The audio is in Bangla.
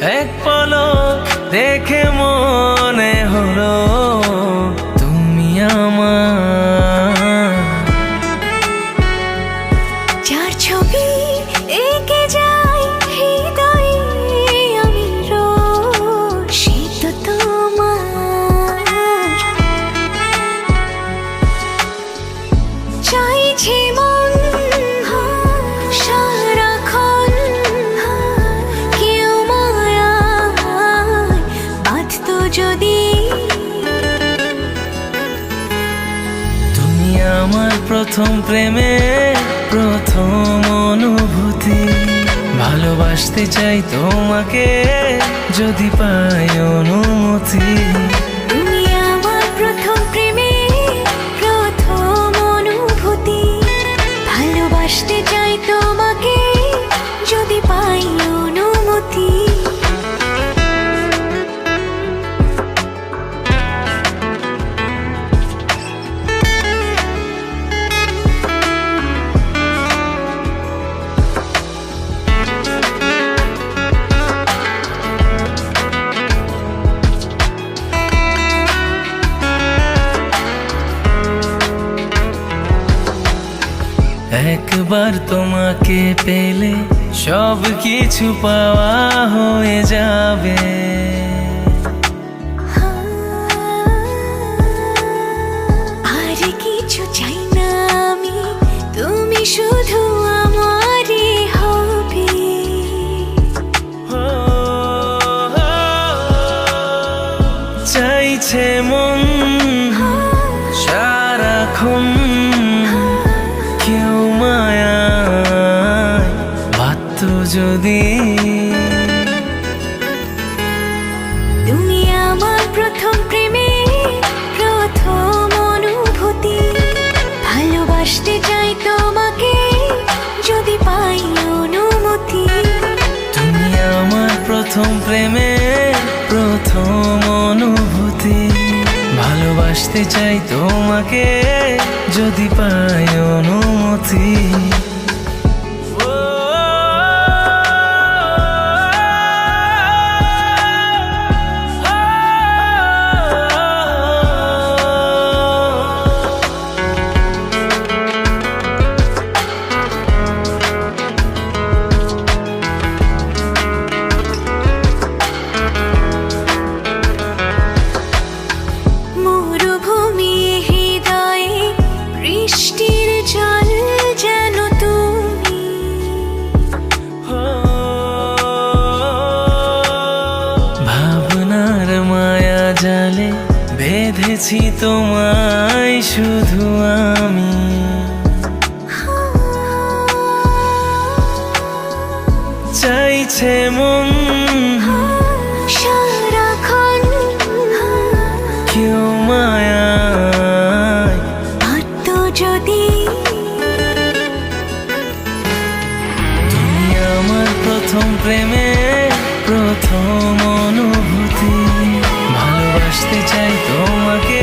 এক পলক দেখে মনে হলো তুমি আমার। যার ছবি এঁকে যাই হৃদয়ে আমি রোজ, সে তো তোমার। চাইছে মন সারাক্ষণ কেউ মায়ায় বাঁধতো যদি। তুমি আমার প্রথম প্রেমে প্রথম অনুভূতি। ভালোবাসতে চাই তোমাকে যদি পাই অনুমতি। তুমি আমার প্রথম প্রেমে প্রথম অনুভূতি। ভালোবাসতে চাই তোমাকে যদি পাই অনুমতি। একবার তোমাকে পেলে সব কিছু পাওয়া হয়ে যাবে। আর কিছু চাই না আমি, তুমি শুধু আমারই হবে। চাইছে মন সারাক্ষণ কেউ মায়ায় বাঁধতো যদি। তুমি আমার প্রথম প্রেমে প্রথম অনুভূতি। ভালোবাসতে চাই তোমাকে যদি পাই অনুমতি। তুমি আমার প্রথম প্রেমে প্রথম অনুভূতি। ভালোবাসতে চাই তোমাকে যদি পাই অনুমতি। মরুভূমি হৃদয়ে বৃষ্টির জল যেন তুমি। ভাবনার মায়া জালে বেঁধেছি তোমায় শুধু আমি। চাইছে মন সারাক্ষণ কেউ মায়ায় বাঁধতো যদি। তুমি আমার প্রথম প্রেমে প্রথম অনুভূতি। ভালোবাসতে চাই তোমাকে